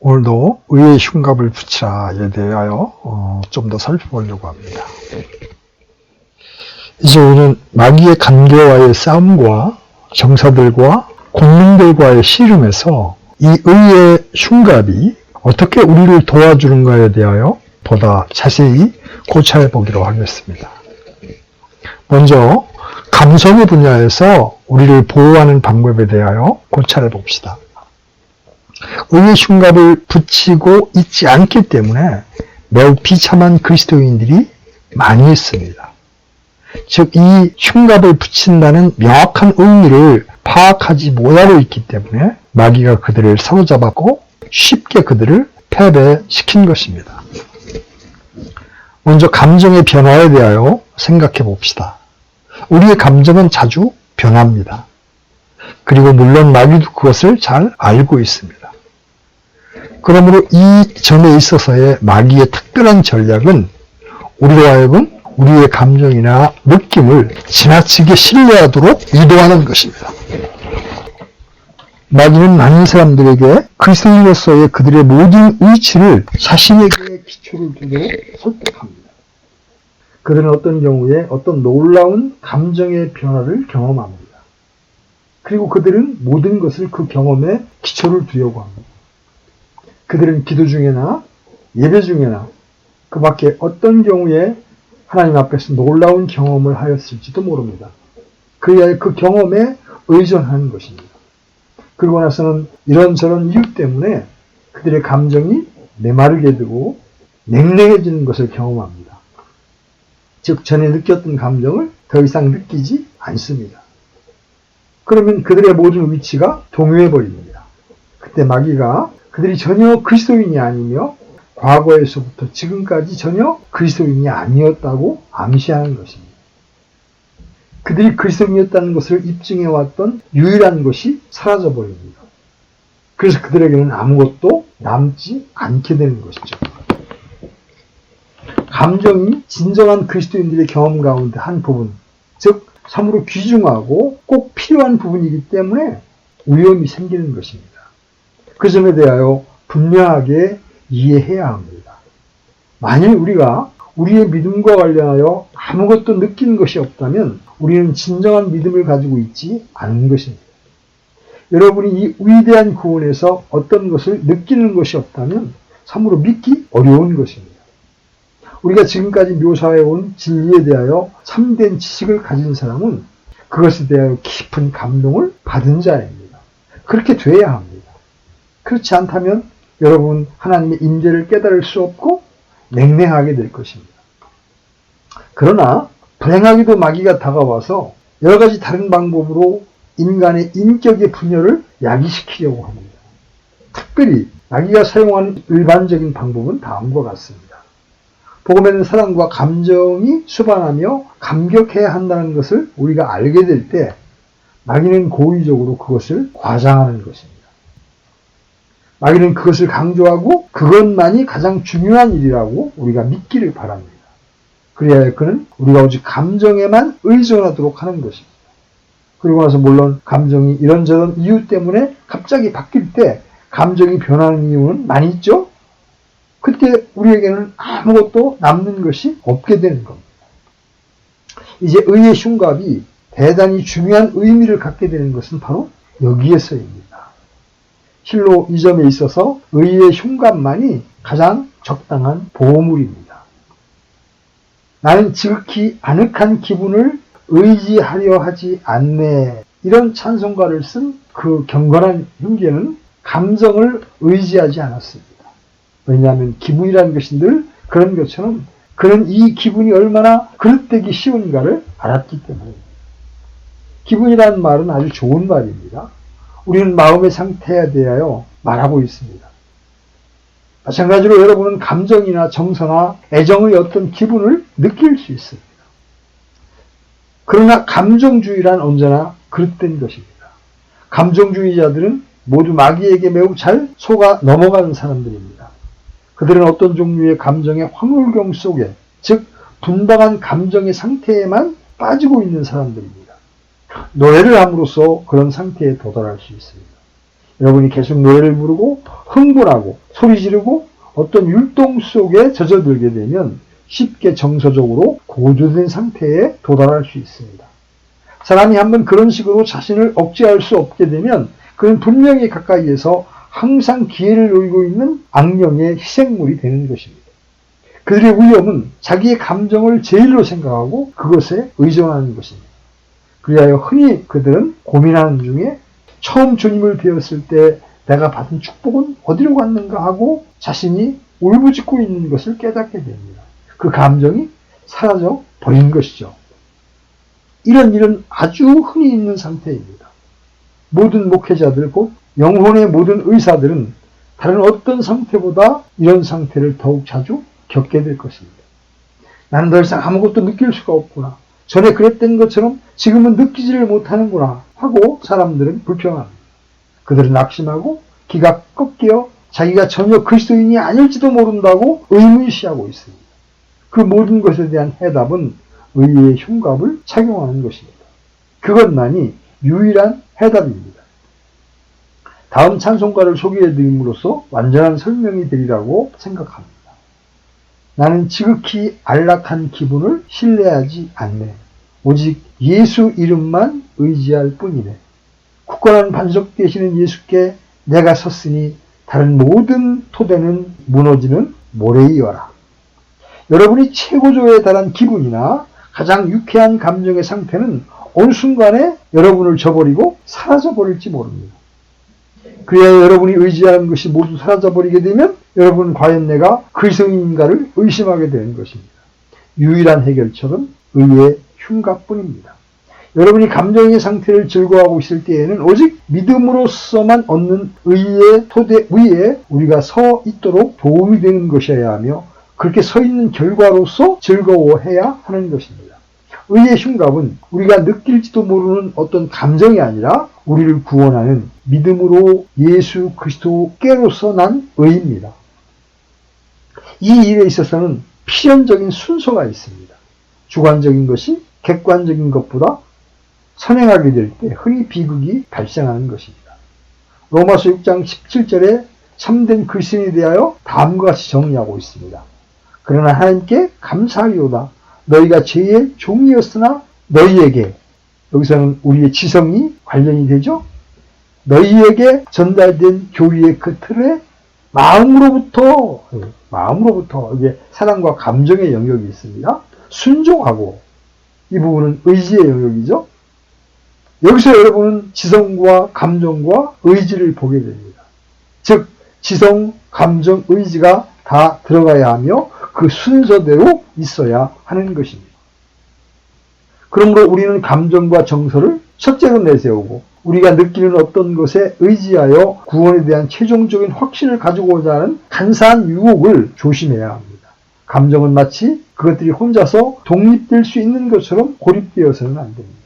오늘도 의의 흉갑을 붙이라에 대하여 좀 더 살펴보려고 합니다. 이제 우리는 마귀의 간계와의 싸움과 정사들과 권능들과의 씨름에서 이 의의 흉갑이 어떻게 우리를 도와주는가에 대하여 보다 자세히 고찰해 보기로 하겠습니다. 먼저 감성의 분야에서 우리를 보호하는 방법에 대하여 고찰해 봅시다. 의의 흉갑을 붙이고 있지 않기 때문에 매우 비참한 그리스도인들이 많이 있습니다. 즉, 이 흉갑을 붙인다는 명확한 의미를 파악하지 못하고 있기 때문에 마귀가 그들을 사로잡았고 쉽게 그들을 패배시킨 것입니다. 먼저 감정의 변화에 대하여 생각해 봅시다. 우리의 감정은 자주 변합니다. 그리고 물론 마귀도 그것을 잘 알고 있습니다. 그러므로 이 점에 있어서의 마귀의 특별한 전략은 우리로 하여금 우리의 감정이나 느낌을 지나치게 신뢰하도록 유도하는 것입니다. 마귀는 많은 사람들에게 그리스도인으로서의 그들의 모든 의지를 자신에게 기초를 두도록 설득합니다. 그들은 어떤 경우에 어떤 놀라운 감정의 변화를 경험합니다. 그리고 그들은 모든 것을 그 경험에 기초를 두려고 합니다. 그들은 기도 중에나 예배 중에나 그 밖에 어떤 경우에 하나님 앞에서 놀라운 경험을 하였을지도 모릅니다. 그의 그 경험에 의존하는 것입니다. 그러고 나서는 이런저런 이유 때문에 그들의 감정이 메마르게 되고 냉랭해지는 것을 경험합니다. 즉, 전에 느꼈던 감정을 더 이상 느끼지 않습니다. 그러면 그들의 모든 위치가 동요해버립니다. 그때 마귀가 그들이 전혀 그리스도인이 아니며 과거에서부터 지금까지 전혀 그리스도인이 아니었다고 암시하는 것입니다. 그들이 그리스도인이었다는 것을 입증해왔던 유일한 것이 사라져버립니다. 그래서 그들에게는 아무것도 남지 않게 되는 것이죠. 감정이 진정한 그리스도인들의 경험 가운데 한 부분, 즉 참으로 귀중하고 꼭 필요한 부분이기 때문에 위험이 생기는 것입니다. 그 점에 대하여 분명하게 이해해야 합니다. 만일 우리가 우리의 믿음과 관련하여 아무것도 느끼는 것이 없다면 우리는 진정한 믿음을 가지고 있지 않은 것입니다. 여러분이 이 위대한 구원에서 어떤 것을 느끼는 것이 없다면 참으로 믿기 어려운 것입니다. 우리가 지금까지 묘사해온 진리에 대하여 참된 지식을 가진 사람은 그것에 대하여 깊은 감동을 받은 자입니다. 그렇게 돼야 합니다. 그렇지 않다면 여러분 하나님의 임재를 깨달을 수 없고 냉랭하게 될 것입니다. 그러나 불행하게도 마귀가 다가와서 여러 가지 다른 방법으로 인간의 인격의 분열을 야기시키려고 합니다. 특별히 마귀가 사용하는 일반적인 방법은 다음과 같습니다. 복음에는 사랑과 감정이 수반하며 감격해야 한다는 것을 우리가 알게 될 때 마귀는 고의적으로 그것을 과장하는 것입니다. 마귀는 그것을 강조하고 그것만이 가장 중요한 일이라고 우리가 믿기를 바랍니다. 그래야 그는 우리가 오직 감정에만 의존하도록 하는 것입니다. 그리고 나서 물론 감정이 이런저런 이유 때문에 갑자기 바뀔 때 감정이 변하는 이유는 많이 있죠? 그때 우리에게는 아무것도 남는 것이 없게 되는 겁니다. 이제 의의 흉갑이 대단히 중요한 의미를 갖게 되는 것은 바로 여기에서입니다. 실로 이 점에 있어서 의의 흉갑만이 가장 적당한 보호물입니다. 나는 지극히 아늑한 기분을 의지하려 하지 않네. 이런 찬송가를 쓴 그 경건한 형제는 감정을 의지하지 않았습니다. 왜냐하면 기분이라는 것이 늘 그런 것처럼 그는 이 기분이 얼마나 그릇되기 쉬운가를 알았기 때문입니다. 기분이라는 말은 아주 좋은 말입니다. 우리는 마음의 상태에 대하여 말하고 있습니다. 마찬가지로 여러분은 감정이나 정서나 애정의 어떤 기분을 느낄 수 있습니다. 그러나 감정주의란 언제나 그릇된 것입니다. 감정주의자들은 모두 마귀에게 매우 잘 속아 넘어가는 사람들입니다. 그들은 어떤 종류의 감정의 황홀경 속에, 즉 분당한 감정의 상태에만 빠지고 있는 사람들입니다. 노래를 함으로써 그런 상태에 도달할 수 있습니다. 여러분이 계속 노래를 부르고 흥분하고 소리 지르고 어떤 율동 속에 젖어들게 되면 쉽게 정서적으로 고조된 상태에 도달할 수 있습니다. 사람이 한번 그런 식으로 자신을 억제할 수 없게 되면 그는 분명히 가까이에서 항상 기회를 노리고 있는 악령의 희생물이 되는 것입니다. 그들의 위험은 자기의 감정을 제일로 생각하고 그것에 의존하는 것입니다. 그리하여 흔히 그들은 고민하는 중에 처음 주님을 배웠을 때 내가 받은 축복은 어디로 갔는가 하고 자신이 울부짖고 있는 것을 깨닫게 됩니다. 그 감정이 사라져 버린 것이죠. 이런 일은 아주 흔히 있는 상태입니다. 모든 목회자들, 곧 영혼의 모든 의사들은 다른 어떤 상태보다 이런 상태를 더욱 자주 겪게 될 것입니다. 나는 더 이상 아무것도 느낄 수가 없구나. 전에 그랬던 것처럼 지금은 느끼지를 못하는구나 하고 사람들은 불평합니다. 그들은 낙심하고 기가 꺾여 자기가 전혀 그리스도인이 아닐지도 모른다고 의문시하고 있습니다. 그 모든 것에 대한 해답은 의의 흉갑을 착용하는 것입니다. 그것만이 유일한 해답입니다. 다음 찬송가를 소개해드림으로써 완전한 설명이 되리라고 생각합니다. 나는 지극히 안락한 기분을 신뢰하지 않네. 오직 예수 이름만 의지할 뿐이네. 굳건한 반석 되시는 예수께 내가 섰으니 다른 모든 토대는 무너지는 모래이여라. 여러분이 최고조에 달한 기분이나 가장 유쾌한 감정의 상태는 어느 순간에 여러분을 저버리고 사라져버릴지 모릅니다. 그래야 여러분이 의지하는 것이 모두 사라져버리게 되면 여러분은 과연 내가 그리스도인인가를 의심하게 되는 것입니다. 유일한 해결책은 의의 흉갑뿐입니다. 여러분이 감정의 상태를 즐거워하고 있을 때에는 오직 믿음으로서만 얻는 의의 토대 위에 우리가 서 있도록 도움이 되는 것이어야 하며 그렇게 서 있는 결과로서 즐거워해야 하는 것입니다. 의의 흉갑은 우리가 느낄지도 모르는 어떤 감정이 아니라 우리를 구원하는 믿음으로 예수 그리스도께로서 난 의입니다. 이 일에 있어서는 필연적인 순서가 있습니다. 주관적인 것이 객관적인 것보다 선행하게 될 때 흔히 비극이 발생하는 것입니다. 로마서 6장 17절에 참된 그리스도인에 대하여 다음과 같이 정리하고 있습니다. 그러나 하나님께 감사하리로다. 너희가 죄의 종이었으나 너희에게, 여기서는 우리의 지성이 관련이 되죠. 너희에게 전달된 교리의 그 틀에 마음으로부터 이게 사랑과 감정의 영역이 있습니다. 순종하고, 이 부분은 의지의 영역이죠. 여기서 여러분은 지성과 감정과 의지를 보게 됩니다. 즉 지성, 감정, 의지가 다 들어가야 하며 그 순서대로 있어야 하는 것입니다. 그러므로 우리는 감정과 정서를 첫째로 내세우고 우리가 느끼는 어떤 것에 의지하여 구원에 대한 최종적인 확신을 가지고자 하는 간사한 유혹을 조심해야 합니다. 감정은 마치 그것들이 혼자서 독립될 수 있는 것처럼 고립되어서는 안 됩니다.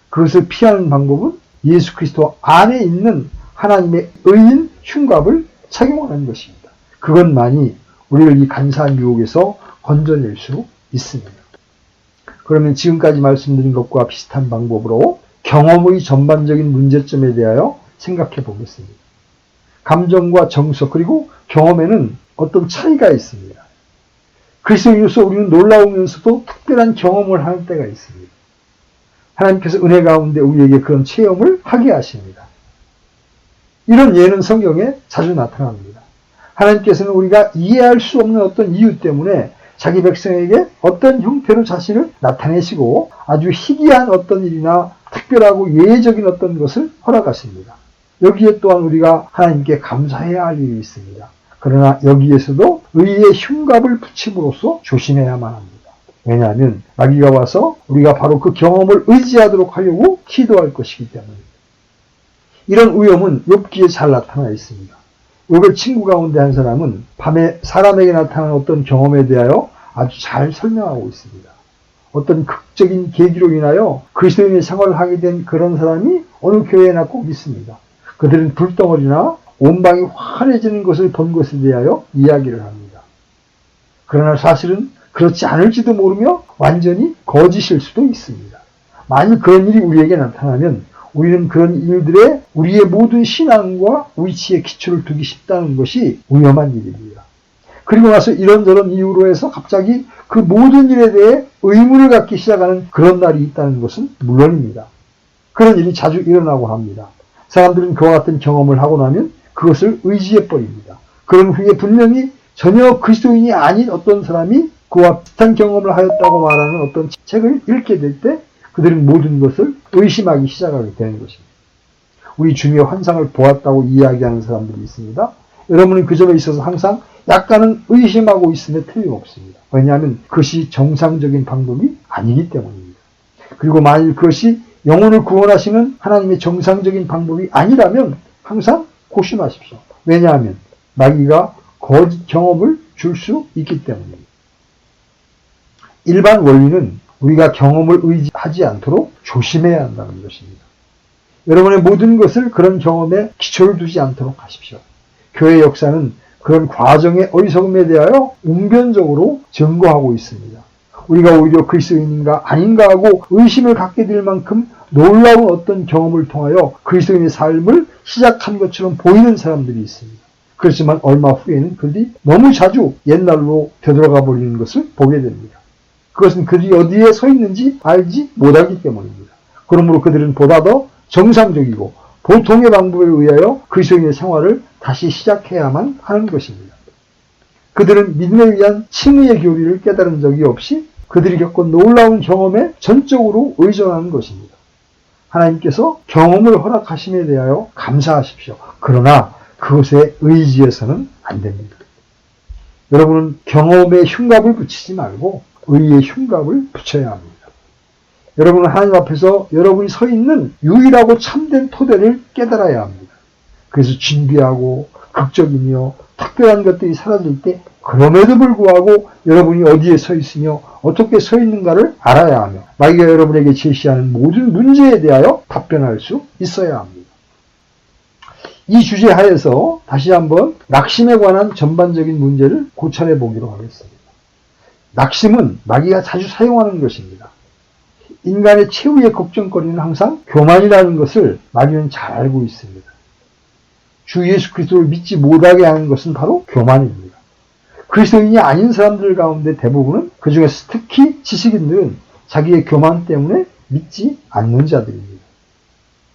그것을 피하는 방법은 예수 그리스도 안에 있는 하나님의 의인 흉갑을 착용하는 것입니다. 그것만이 우리를 이 간사한 유혹에서 건져낼 수 있습니다. 그러면 지금까지 말씀드린 것과 비슷한 방법으로 경험의 전반적인 문제점에 대하여 생각해 보겠습니다. 감정과 정서 그리고 경험에는 어떤 차이가 있습니다. 그리스도인으로서 우리는 놀라우면서도 특별한 경험을 하는 때가 있습니다. 하나님께서 은혜 가운데 우리에게 그런 체험을 하게 하십니다. 이런 예는 성경에 자주 나타납니다. 하나님께서는 우리가 이해할 수 없는 어떤 이유 때문에 자기 백성에게 어떤 형태로 자신을 나타내시고 아주 희귀한 어떤 일이나 특별하고 예외적인 어떤 것을 허락하십니다. 여기에 또한 우리가 하나님께 감사해야 할 일이 있습니다. 그러나 여기에서도 의의 흉갑을 붙임으로써 조심해야만 합니다. 왜냐하면 마귀가 와서 우리가 바로 그 경험을 의지하도록 하려고 시도할 것이기 때문입니다. 이런 위험은 욥기에 잘 나타나 있습니다. 욥의 친구 가운데 한 사람은 밤에 사람에게 나타난 어떤 경험에 대하여 아주 잘 설명하고 있습니다. 어떤 극적인 계기로 인하여 그리스도인의 생활을 하게 된 그런 사람이 어느 교회에나 꼭 있습니다. 그들은 불덩어리나 온 방이 환해지는 것을 본 것에 대하여 이야기를 합니다. 그러나 사실은 그렇지 않을지도 모르며 완전히 거짓일 수도 있습니다. 만일 그런 일이 우리에게 나타나면 우리는 그런 일들에 우리의 모든 신앙과 위치에 기초를 두기 쉽다는 것이 위험한 일입니다. 그리고 나서 이런저런 이유로 해서 갑자기 그 모든 일에 대해 의문을 갖기 시작하는 그런 날이 있다는 것은 물론입니다. 그런 일이 자주 일어나고 합니다. 사람들은 그와 같은 경험을 하고 나면 그것을 의지해버립니다. 그런 후에 분명히 전혀 그리스도인이 아닌 어떤 사람이 그와 비슷한 경험을 하였다고 말하는 어떤 책을 읽게 될 때 그들은 모든 것을 의심하기 시작하게 되는 것입니다. 우리 주님의 환상을 보았다고 이야기하는 사람들이 있습니다. 여러분은 그 점에 있어서 항상 약간은 의심하고 있음에 틀림없습니다. 왜냐하면 그것이 정상적인 방법이 아니기 때문입니다. 그리고 만일 그것이 영혼을 구원하시는 하나님의 정상적인 방법이 아니라면 항상 고심하십시오. 왜냐하면 마귀가 거짓 경험을 줄 수 있기 때문입니다. 일반 원리는 우리가 경험을 의지하지 않도록 조심해야 한다는 것입니다. 여러분의 모든 것을 그런 경험에 기초를 두지 않도록 하십시오. 교회 역사는 그런 과정의 어리석음에 대하여 웅변적으로 증거하고 있습니다. 우리가 오히려 그리스도인인가 아닌가 하고 의심을 갖게 될 만큼 놀라운 어떤 경험을 통하여 그리스도인의 삶을 시작한 것처럼 보이는 사람들이 있습니다. 그렇지만 얼마 후에는 그들이 너무 자주 옛날로 되돌아가 버리는 것을 보게 됩니다. 그것은 그들이 어디에 서 있는지 알지 못하기 때문입니다. 그러므로 그들은 보다 더 정상적이고 보통의 방법에 의하여 그리스도인의 생활을 다시 시작해야만 하는 것입니다. 그들은 믿음에 의한 칭의의 교리를 깨달은 적이 없이 그들이 겪은 놀라운 경험에 전적으로 의존하는 것입니다. 하나님께서 경험을 허락하심에 대하여 감사하십시오. 그러나 그것에 의지해서는 안 됩니다. 여러분은 경험에 흉갑을 붙이지 말고 의의 흉갑을 붙여야 합니다. 여러분은 하나님 앞에서 여러분이 서 있는 유일하고 참된 토대를 깨달아야 합니다. 그래서 진귀하고 극적이며 특별한 것들이 사라질 때 그럼에도 불구하고 여러분이 어디에 서 있으며 어떻게 서 있는가를 알아야 하며 마귀가 여러분에게 제시하는 모든 문제에 대하여 답변할 수 있어야 합니다. 이 주제 하에서 다시 한번 낙심에 관한 전반적인 문제를 고찰해 보기로 하겠습니다. 낙심은 마귀가 자주 사용하는 것입니다. 인간의 최후의 걱정거리는 항상 교만이라는 것을 마귀는 잘 알고 있습니다. 주 예수 그리스도를 믿지 못하게 하는 것은 바로 교만입니다. 그리스도인이 아닌 사람들 가운데 대부분은 그중에서 특히 지식인들은 자기의 교만 때문에 믿지 않는 자들입니다.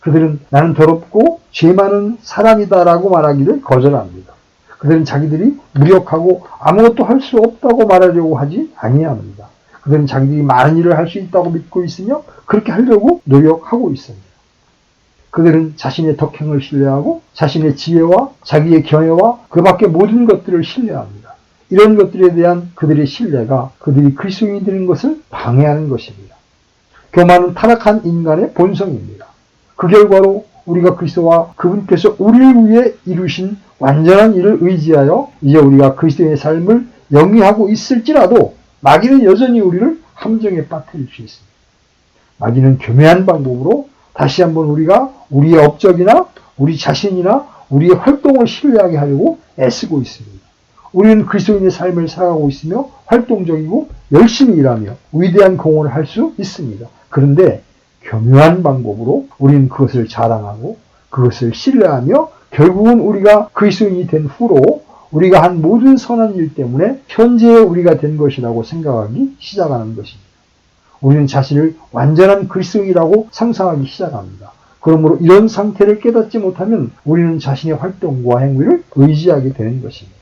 그들은 나는 더럽고 죄 많은 사람이다라고 말하기를 거절합니다. 그들은 자기들이 무력하고 아무것도 할 수 없다고 말하려고 하지 아니합니다. 그들은 자기들이 많은 일을 할 수 있다고 믿고 있으며 그렇게 하려고 노력하고 있습니다. 그들은 자신의 덕행을 신뢰하고 자신의 지혜와 자기의 견해와 그 밖의 모든 것들을 신뢰합니다. 이런 것들에 대한 그들의 신뢰가 그들이 그리스도인이 되는 것을 방해하는 것입니다. 교만은 타락한 인간의 본성입니다. 그 결과로 우리가 그리스도와 그분께서 우리를 위해 이루신 완전한 일을 의지하여 이제 우리가 그리스도의 삶을 영위하고 있을지라도 마귀는 여전히 우리를 함정에 빠뜨릴 수 있습니다. 마귀는 교묘한 방법으로 다시 한번 우리가 우리의 업적이나 우리 자신이나 우리의 활동을 신뢰하게 하려고 애쓰고 있습니다. 우리는 그리스도인의 삶을 살아가고 있으며 활동적이고 열심히 일하며 위대한 공헌을 할 수 있습니다. 그런데 교묘한 방법으로 우리는 그것을 자랑하고 그것을 신뢰하며 결국은 우리가 그리스도인이 된 후로 우리가 한 모든 선한 일 때문에 현재의 우리가 된 것이라고 생각하기 시작하는 것입니다. 우리는 자신을 완전한 그리스도인이라고 상상하기 시작합니다. 그러므로 이런 상태를 깨닫지 못하면 우리는 자신의 활동과 행위를 의지하게 되는 것입니다.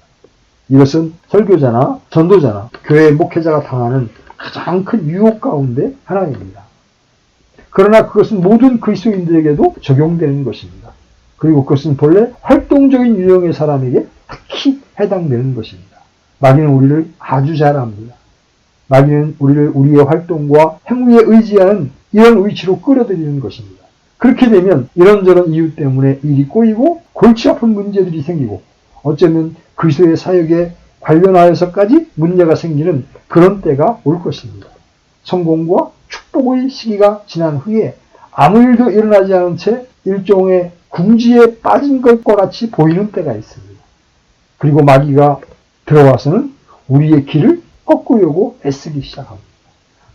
이것은 설교자나 전도자나 교회 목회자가 당하는 가장 큰 유혹 가운데 하나입니다. 그러나 그것은 모든 그리스도인들에게도 적용되는 것입니다. 그리고 그것은 본래 활동적인 유형의 사람에게 특히 해당되는 것입니다. 마귀는 우리를 아주 잘 압니다. 마귀는 우리를 우리의 활동과 행위에 의지하는 이런 위치로 끌어들이는 것입니다. 그렇게 되면 이런저런 이유 때문에 일이 꼬이고 골치 아픈 문제들이 생기고 어쩌면 그리스도의 사역에 관련하여서까지 문제가 생기는 그런 때가 올 것입니다. 성공과 축복의 시기가 지난 후에 아무 일도 일어나지 않은 채 일종의 궁지에 빠진 것과 같이 보이는 때가 있습니다. 그리고 마귀가 들어와서는 우리의 길을 꺾으려고 애쓰기 시작합니다.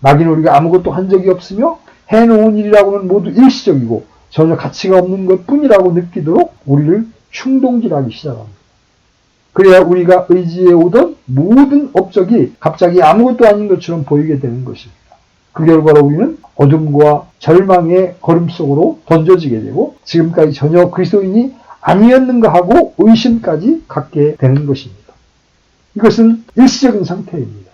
마귀는 우리가 아무것도 한 적이 없으며 해놓은 일이라고는 모두 일시적이고 전혀 가치가 없는 것 뿐이라고 느끼도록 우리를 충동질하기 시작합니다. 그래야 우리가 의지해 오던 모든 업적이 갑자기 아무것도 아닌 것처럼 보이게 되는 것입니다. 그 결과로 우리는 어둠과 절망의 걸음 속으로 던져지게 되고 지금까지 전혀 그리스도인이 아니었는가 하고 의심까지 갖게 되는 것입니다. 이것은 일시적인 상태입니다.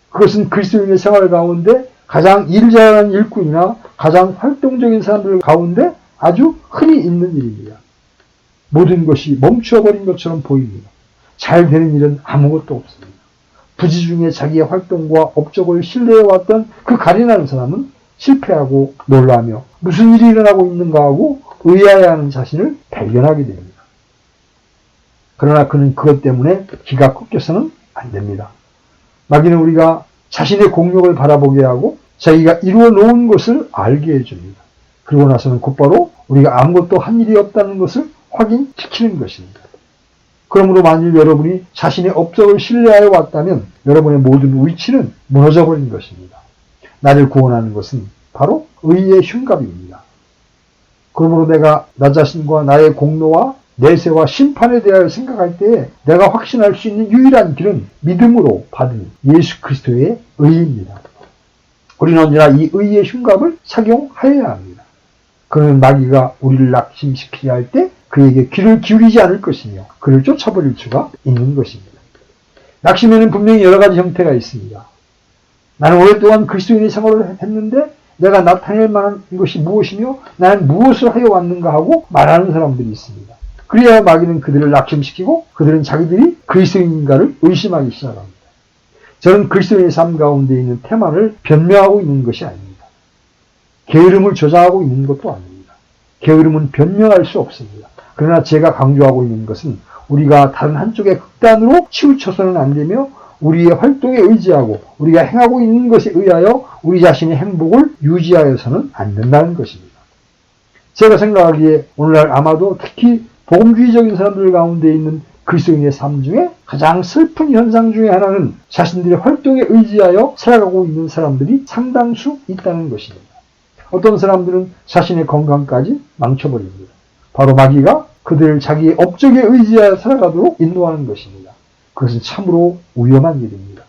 그것은 그리스도인의 생활 가운데 가장 일 잘하는 일꾼이나 가장 활동적인 사람들 가운데 아주 흔히 있는 일입니다. 모든 것이 멈추어버린 것처럼 보입니다. 잘 되는 일은 아무것도 없습니다. 부지 중에 자기의 활동과 업적을 신뢰해왔던 그 가련한 사람은 실패하고 놀라며 무슨 일이 일어나고 있는가 하고 의아해하는 자신을 발견하게 됩니다. 그러나 그는 그것 때문에 기가 꺾여서는 안 됩니다. 마귀는 우리가 자신의 공력을 바라보게 하고 자기가 이루어 놓은 것을 알게 해줍니다. 그러고 나서는 곧바로 우리가 아무것도 한 일이 없다는 것을 확인시키는 것입니다. 그러므로 만일 여러분이 자신의 업적을 신뢰하여 왔다면 여러분의 모든 위치는 무너져버린 것입니다. 나를 구원하는 것은 바로 의의 흉갑입니다. 그러므로 내가 나 자신과 나의 공로와 내세와 심판에 대하여 생각할 때에 내가 확신할 수 있는 유일한 길은 믿음으로 받은 예수 그리스도의 의입니다. 우리는 언제나 이 의의 흉갑을 착용하여야 합니다. 그는 마귀가 우리를 낙심시키려 할 때 그에게 귀를 기울이지 않을 것이며 그를 쫓아버릴 수가 있는 것입니다. 낙심에는 분명히 여러 가지 형태가 있습니다. 나는 오랫동안 그리스도인의 생활을 했는데 내가 나타낼 만한 것이 무엇이며 나는 무엇을 하여 왔는가 하고 말하는 사람들이 있습니다. 그래야 마귀는 그들을 낙심시키고 그들은 자기들이 그리스도인인가를 의심하기 시작합니다. 저는 그리스도인의 삶 가운데 있는 테마를 변명하고 있는 것이 아닙니다. 게으름을 조장하고 있는 것도 아닙니다. 게으름은 변명할 수 없습니다. 그러나 제가 강조하고 있는 것은 우리가 다른 한쪽의 극단으로 치우쳐서는 안 되며 우리의 활동에 의지하고 우리가 행하고 있는 것에 의하여 우리 자신의 행복을 유지하여서는 안 된다는 것입니다. 제가 생각하기에 오늘날 아마도 특히 복음주의적인 사람들 가운데 있는 그리스도인의 삶 중에 가장 슬픈 현상 중에 하나는 자신들의 활동에 의지하여 살아가고 있는 사람들이 상당수 있다는 것입니다. 어떤 사람들은 자신의 건강까지 망쳐버립니다. 바로 마귀가 그들을 자기의 업적에 의지하여 살아가도록 인도하는 것입니다. 그것은 참으로 위험한 일입니다.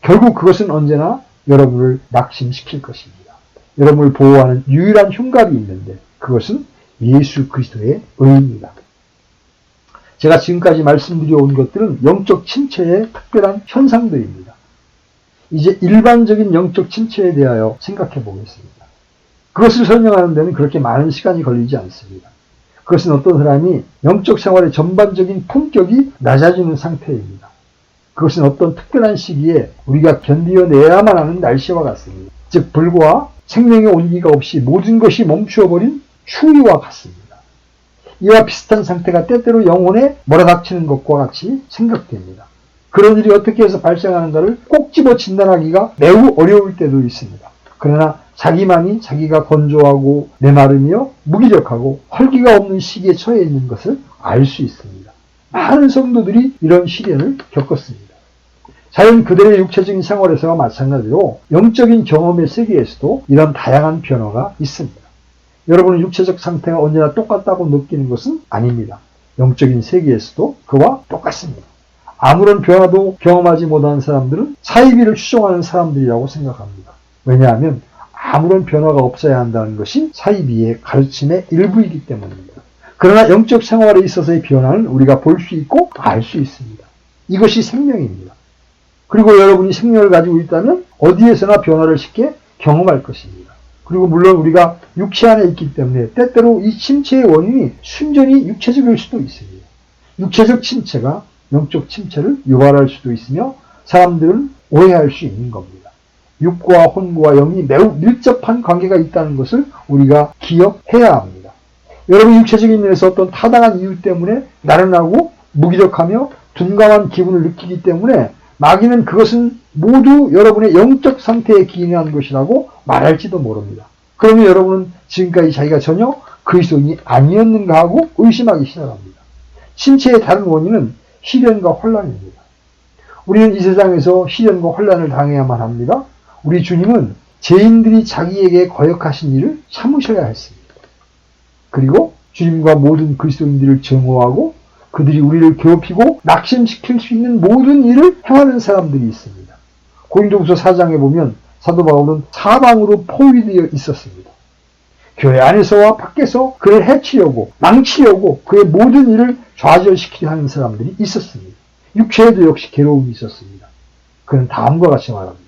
결국 그것은 언제나 여러분을 낙심시킬 것입니다. 여러분을 보호하는 유일한 흉갑이 있는데 그것은 예수 그리스도의 의입니다. 제가 지금까지 말씀드려온 것들은 영적 침체의 특별한 현상들입니다. 이제 일반적인 영적 침체에 대하여 생각해 보겠습니다. 그것을 설명하는 데는 그렇게 많은 시간이 걸리지 않습니다. 그것은 어떤 사람이 영적 생활의 전반적인 품격이 낮아지는 상태입니다. 그것은 어떤 특별한 시기에 우리가 견디어내야만 하는 날씨와 같습니다. 즉 불과 생명의 온기가 없이 모든 것이 멈추어버린 추위와 같습니다. 이와 비슷한 상태가 때때로 영혼에 몰아닥치는 것과 같이 생각됩니다. 그런 일이 어떻게 해서 발생하는가를 꼭 집어 진단하기가 매우 어려울 때도 있습니다. 그러나 자기만이 자기가 건조하고 메마르며 무기력하고 활기가 없는 시기에 처해 있는 것을 알 수 있습니다. 많은 성도들이 이런 시련을 겪었습니다. 자연 그들의 육체적인 생활에서와 마찬가지로 영적인 경험의 세계에서도 이런 다양한 변화가 있습니다. 여러분은 육체적 상태가 언제나 똑같다고 느끼는 것은 아닙니다. 영적인 세계에서도 그와 똑같습니다. 아무런 변화도 경험하지 못한 사람들은 사이비를 추종하는 사람들이라고 생각합니다. 왜냐하면 아무런 변화가 없어야 한다는 것이 사이비의 가르침의 일부이기 때문입니다. 그러나 영적 생활에 있어서의 변화는 우리가 볼 수 있고 알 수 있습니다. 이것이 생명입니다. 그리고 여러분이 생명을 가지고 있다면 어디에서나 변화를 쉽게 경험할 것입니다. 그리고 물론 우리가 육체 안에 있기 때문에 때때로 이 침체의 원인이 순전히 육체적일 수도 있습니다. 육체적 침체가 영적 침체를 유발할 수도 있으며 사람들은 오해할 수 있는 겁니다. 육과 혼과 영이 매우 밀접한 관계가 있다는 것을 우리가 기억해야 합니다. 여러분 육체적인 면에서 어떤 타당한 이유 때문에 나른하고 무기력하며 둔감한 기분을 느끼기 때문에 마귀는 그것은 모두 여러분의 영적 상태에 기인한 것이라고 말할지도 모릅니다. 그러면 여러분은 지금까지 자기가 전혀 그리스도인이 아니었는가 하고 의심하기 시작합니다. 침체의 다른 원인은 시련과 혼란입니다. 우리는 이 세상에서 시련과 혼란을 당해야만 합니다. 우리 주님은 죄인들이 자기에게 거역하신 일을 참으셔야 했습니다. 그리고 주님과 모든 그리스도인들을 증오하고 그들이 우리를 괴롭히고 낙심시킬 수 있는 모든 일을 행하는 사람들이 있습니다. 고린도후서 4장에 보면 사도 바울은 사방으로 포위되어 있었습니다. 교회 안에서와 밖에서 그를 해치려고 망치려고 그의 모든 일을 좌절시키려 하는 사람들이 있었습니다. 육체에도 역시 괴로움이 있었습니다. 그는 다음과 같이 말합니다.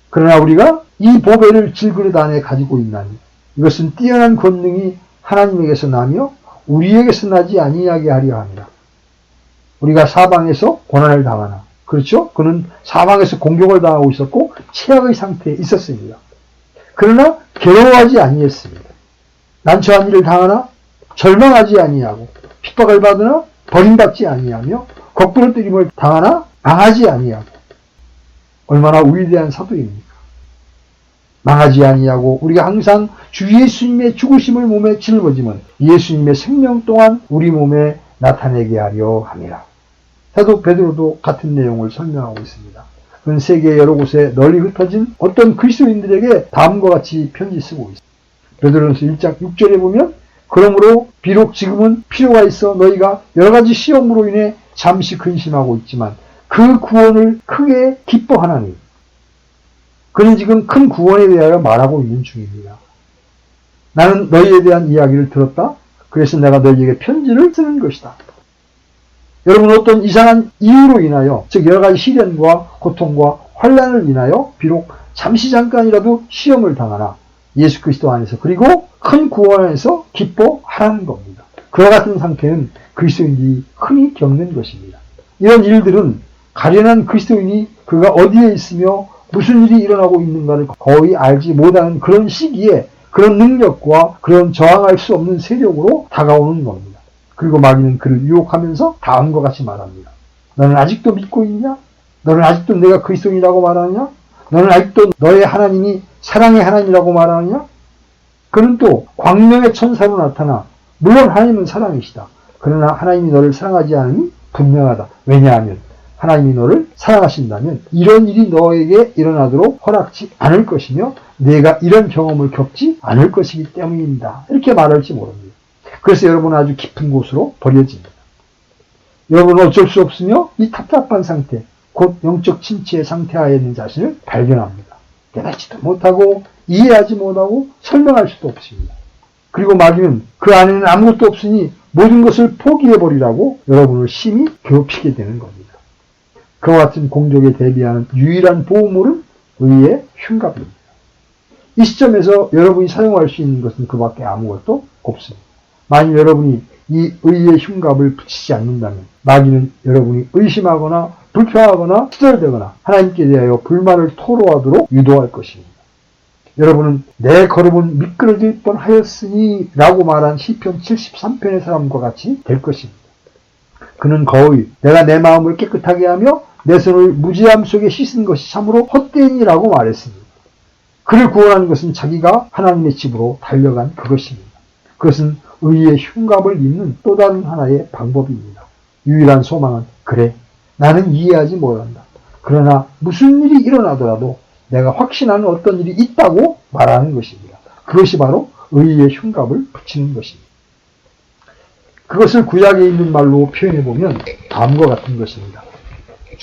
그러나 우리가 이 보배를 질그릇 안에 가지고 있나니 이것은 뛰어난 권능이 하나님에게서 나며 우리에게서 나지 아니하게 하려 합니다. 우리가 사방에서 고난을 당하나, 그렇죠? 그는 사방에서 공격을 당하고 있었고 최악의 상태에 있었습니다. 그러나 괴로워하지 아니했습니다. 난처한 일을 당하나 절망하지 아니하고 핍박을 받으나 버림받지 아니하며 거꾸로 때림을 당하나 망하지 아니하고. 얼마나 위대한 사도입니까? 망하지 아니하고 우리가 항상 주 예수님의 죽으심을 몸에 짊어지면 예수님의 생명 또한 우리 몸에 나타내게 하려 함이라. 사도 베드로도 같은 내용을 설명하고 있습니다. 그는 세계 여러 곳에 널리 흩어진 어떤 그리스도인들에게 다음과 같이 편지 쓰고 있습니다. 베드로전서 1장 6절에 보면 그러므로 비록 지금은 필요가 있어 너희가 여러 가지 시험으로 인해 잠시 근심하고 있지만 그 구원을 크게 기뻐하나니 그는 지금 큰 구원에 대하여 말하고 있는 중입니다. 나는 너희에 대한 이야기를 들었다. 그래서 내가 너희에게 편지를 쓰는 것이다. 여러분 어떤 이상한 이유로 인하여 즉 여러 가지 시련과 고통과 환난을 인하여 비록 잠시 잠깐이라도 시험을 당하나 예수 그리스도 안에서 그리고 큰 구원 안에서 기뻐하라는 겁니다. 그와 같은 상태는 그리스도인들이 흔히 겪는 것입니다. 이런 일들은 가련한 그리스도인이 그가 어디에 있으며 무슨 일이 일어나고 있는가를 거의 알지 못하는 그런 시기에 그런 능력과 그런 저항할 수 없는 세력으로 다가오는 겁니다. 그리고 마귀는 그를 유혹하면서 다음과 같이 말합니다. 너는 아직도 믿고 있냐? 너는 아직도 내가 그리스도인이라고 말하느냐? 너는 아직도 너의 하나님이 사랑의 하나님이라고 말하느냐? 그는 또 광명의 천사로 나타나 물론 하나님은 사랑이시다. 그러나 하나님이 너를 사랑하지 않으니 분명하다. 왜냐하면 하나님이 너를 사랑하신다면 이런 일이 너에게 일어나도록 허락지 않을 것이며 내가 이런 경험을 겪지 않을 것이기 때문입니다. 이렇게 말할지 모릅니다. 그래서 여러분은 아주 깊은 곳으로 버려집니다. 여러분은 어쩔 수 없으며 이 답답한 상태, 곧 영적 침체의 상태하에 있는 자신을 발견합니다. 깨닫지도 못하고 이해하지 못하고 설명할 수도 없습니다. 그리고 마귀는 그 안에는 아무것도 없으니 모든 것을 포기해버리라고 여러분을 심히 괴롭히게 되는 겁니다. 그와 같은 공격에 대비하는 유일한 보호물은 의의 흉갑입니다. 이 시점에서 여러분이 사용할 수 있는 것은 그밖에 아무것도 없습니다. 만일 여러분이 이 의의 흉갑을 붙이지 않는다면 마귀는 여러분이 의심하거나 불평하거나 투덜대거나 하나님께 대하여 불만을 토로하도록 유도할 것입니다. 여러분은 내 걸음은 미끄러질 뻔하였으니 라고 말한 시편 73편의 사람과 같이 될 것입니다. 그는 거의 내가 내 마음을 깨끗하게 하며 내 손을 무지함 속에 씻은 것이 참으로 헛되니라고 말했습니다. 그를 구원하는 것은 자기가 하나님의 집으로 달려간 그것입니다. 그것은 의의 흉갑을 입는 또 다른 하나의 방법입니다. 유일한 소망은 그래, 나는 이해하지 못한다. 그러나 무슨 일이 일어나더라도 내가 확신하는 어떤 일이 있다고 말하는 것입니다. 그것이 바로 의의 흉갑을 붙이는 것입니다. 그것을 구약에 있는 말로 표현해보면 다음과 같은 것입니다.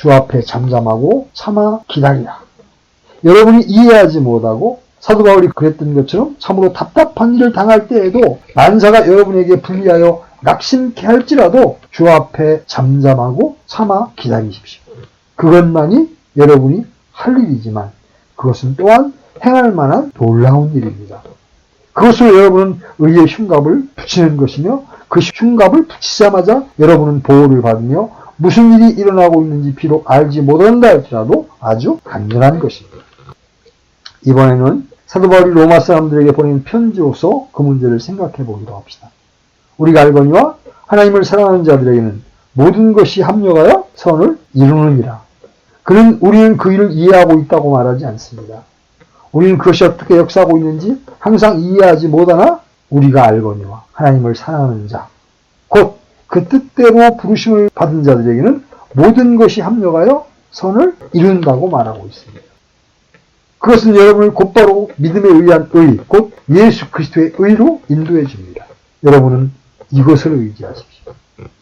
주 앞에 잠잠하고 참아 기다리라. 여러분이 이해하지 못하고 사도 바울이 그랬던 것처럼 참으로 답답한 일을 당할 때에도 만사가 여러분에게 불리하여 낙심케 할지라도 주 앞에 잠잠하고 참아 기다리십시오. 그것만이 여러분이 할 일이지만 그것은 또한 행할 만한 놀라운 일입니다. 그것으로 여러분은 의의 흉갑을 붙이는 것이며 그 흉갑을 붙이자마자 여러분은 보호를 받으며 무슨 일이 일어나고 있는지 비록 알지 못한다 할지라도 아주 안전한 것입니다. 이번에는 사도 바울이 로마 사람들에게 보낸 편지로서 그 문제를 생각해 보기로 합시다. 우리가 알거니와 하나님을 사랑하는 자들에게는 모든 것이 합력하여 선을 이루느니라. 그는 우리는 그 일을 이해하고 있다고 말하지 않습니다. 우리는 그것이 어떻게 역사하고 있는지 항상 이해하지 못하나 우리가 알거니와 하나님을 사랑하는 자, 곧 그 뜻대로 부르심을 받은 자들에게는 모든 것이 합력하여 선을 이룬다고 말하고 있습니다. 그것은 여러분을 곧바로 믿음에 의한 의, 곧 예수 그리스도의 의로 인도해 줍니다. 여러분은 이것을 의지하십시오.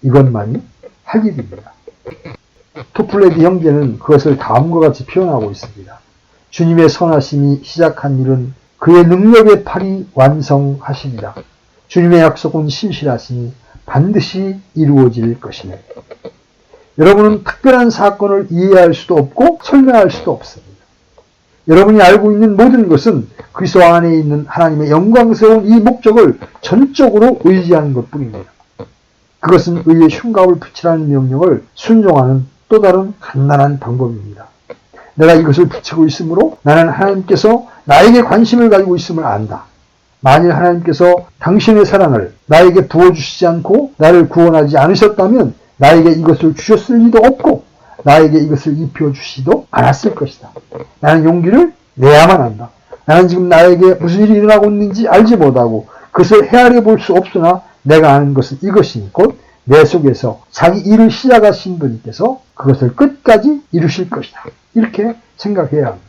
이것만이 할 일입니다. 토플레디 형제는 그것을 다음과 같이 표현하고 있습니다. 주님의 선하심이 시작한 일은 그의 능력의 팔이 완성하시리라. 주님의 약속은 신실하시니 반드시 이루어질 것이네. 여러분은 특별한 사건을 이해할 수도 없고 설명할 수도 없습니다. 여러분이 알고 있는 모든 것은 그리스도 안에 있는 하나님의 영광스러운 이 목적을 전적으로 의지하는 것뿐입니다. 그것은 의의 흉갑을 붙이라는 명령을 순종하는 또 다른 간단한 방법입니다. 내가 이것을 붙이고 있으므로 나는 하나님께서 나에게 관심을 가지고 있음을 안다. 만일 하나님께서 당신의 사랑을 나에게 부어주시지 않고 나를 구원하지 않으셨다면 나에게 이것을 주셨을 리도 없고 나에게 이것을 입혀주시지도 않았을 것이다. 나는 용기를 내야만 한다. 나는 지금 나에게 무슨 일이 일어나고 있는지 알지 못하고 그것을 헤아려 볼 수 없으나 내가 아는 것은 이것이니 곧 내 속에서 자기 일을 시작하신 분께서 그것을 끝까지 이루실 것이다. 이렇게 생각해야 합니다.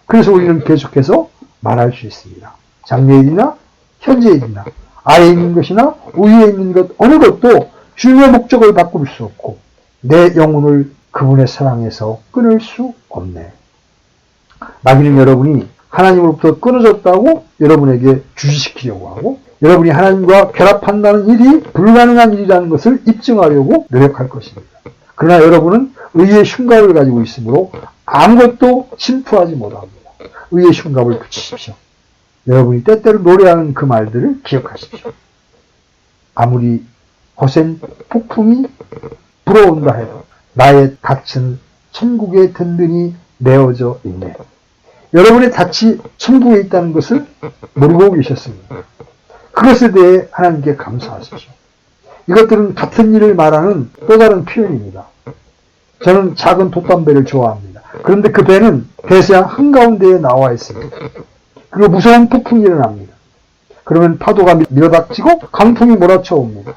그래서 우리는 계속해서 말할 수 있습니다. 장래의 일이나 현재의 일이나 아래에 있는 것이나 위에 있는 것 어느 것도 주님의 목적을 바꿀 수 없고 내 영혼을 그분의 사랑에서 끊을 수 없네. 마귀는 여러분이 하나님으로부터 끊어졌다고 여러분에게 주시시키려고 하고 여러분이 하나님과 결합한다는 일이 불가능한 일이라는 것을 입증하려고 노력할 것입니다. 그러나 여러분은 의의 흉갑을 가지고 있으므로 아무것도 침투하지 못합니다. 의의 흉갑을 붙이십시오. 여러분이 때때로 노래하는 그 말들을 기억하십시오. 아무리 거센 폭풍이 불어온다 해도 나의 닻은 천국에 든든히 메어져 있네. 여러분의 닻이 천국에 있다는 것을 모르고 계셨습니다. 그것에 대해 하나님께 감사하십시오. 이것들은 같은 일을 말하는 또 다른 표현입니다. 저는 작은 돛담배를 좋아합니다. 그런데 그 배는 대서양 한가운데에 나와 있습니다. 그리고 무서운 폭풍이 일어납니다. 그러면 파도가 밀어닥치고 강풍이 몰아쳐 옵니다.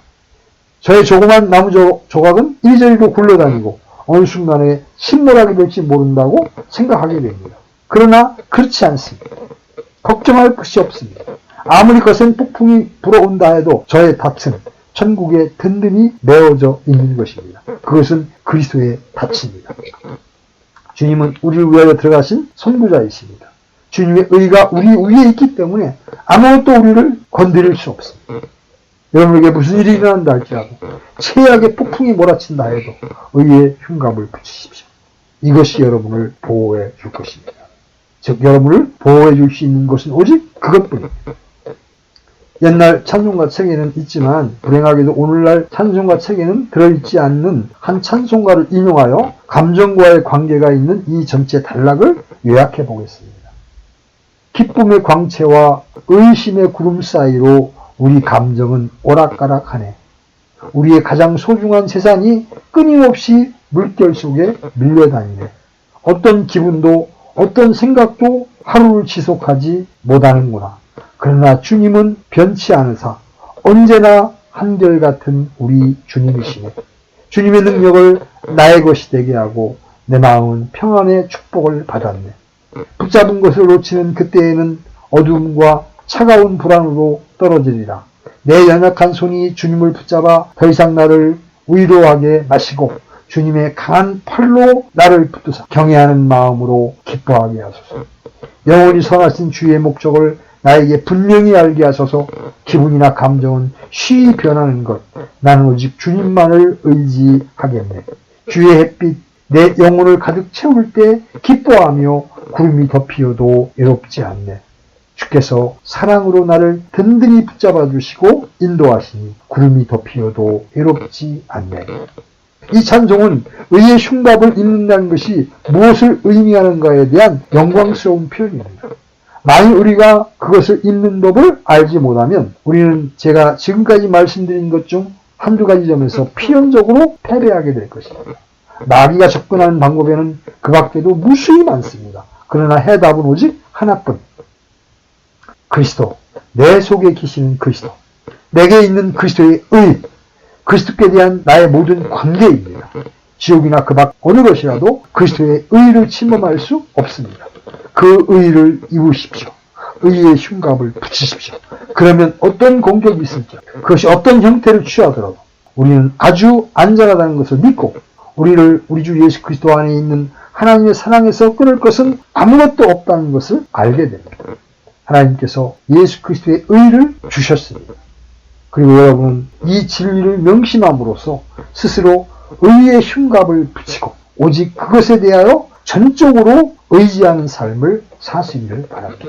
저의 조그만 나무 조각은 이리저리로 굴러다니고 어느 순간에 침몰하게 될지 모른다고 생각하게 됩니다. 그러나 그렇지 않습니다. 걱정할 것이 없습니다. 아무리 거센 폭풍이 불어온다 해도 저의 닻은 천국에 든든히 메어져 있는 것입니다. 그것은 그리스도의 닻입니다. 주님은 우리를 위하여 들어가신 선구자이십니다. 주님의 의가 우리 위에 있기 때문에 아무것도 우리를 건드릴 수 없습니다. 여러분에게 무슨 일이 일어난다 할지라도 최악의 폭풍이 몰아친다 해도 의의 흉갑을 붙이십시오. 이것이 여러분을 보호해 줄 것입니다. 즉 여러분을 보호해 줄 수 있는 것은 오직 그것뿐입니다. 옛날 찬송가 책에는 있지만 불행하게도 오늘날 찬송가 책에는 들어있지 않는 한 찬송가를 인용하여 감정과의 관계가 있는 이 전체 단락을 요약해 보겠습니다. 기쁨의 광채와 의심의 구름 사이로 우리 감정은 오락가락하네. 우리의 가장 소중한 재산이 끊임없이 물결 속에 밀려다니네. 어떤 기분도 어떤 생각도 하루를 지속하지 못하는구나. 그러나 주님은 변치 않으사 언제나 한결같은 우리 주님이시네. 주님의 능력을 나의 것이 되게 하고 내 마음은 평안의 축복을 받았네. 붙잡은 것을 놓치는 그때에는 어둠과 차가운 불안으로 떨어지리라. 내 연약한 손이 주님을 붙잡아 더 이상 나를 위로하게 마시고 주님의 강한 팔로 나를 붙드사 경외하는 마음으로 기뻐하게 하소서. 영원히 선하신 주의 목적을 나에게 분명히 알게 하소서. 기분이나 감정은 쉬이 변하는 것, 나는 오직 주님만을 의지하겠네. 주의 햇빛 내 영혼을 가득 채울 때 기뻐하며 구름이 덮이어도 외롭지 않네. 주께서 사랑으로 나를 든든히 붙잡아 주시고 인도하시니 구름이 덮이어도 외롭지 않네. 이 찬송은 의의 흉갑을 입는다는 것이 무엇을 의미하는가에 대한 영광스러운 표현입니다. 만일 우리가 그것을 입는 법을 알지 못하면 우리는 제가 지금까지 말씀드린 것 중 한두 가지 점에서 필연적으로 패배하게 될 것입니다. 마귀가 접근하는 방법에는 그 밖에도 무수히 많습니다. 그러나 해답은 오직 하나뿐. 그리스도, 내 속에 계시는 그리스도, 내게 있는 그리스도의 의, 그리스도께 대한 나의 모든 관계입니다. 지옥이나 그 밖 어느 것이라도 그리스도의 의를 침범할 수 없습니다. 그 의를 입으십시오. 의의 흉갑을 붙이십시오. 그러면 어떤 공격이 있을지, 그것이 어떤 형태를 취하더라도 우리는 아주 안전하다는 것을 믿고 우리를 우리 주 예수 그리스도 안에 있는 하나님의 사랑에서 끊을 것은 아무것도 없다는 것을 알게 됩니다. 하나님께서 예수 그리스도의 의를 주셨습니다. 그리고 여러분은 이 진리를 명심함으로써 스스로 의의 흉갑을 붙이고 오직 그것에 대하여 전적으로 의지하는 삶을 사시기를 바랍니다.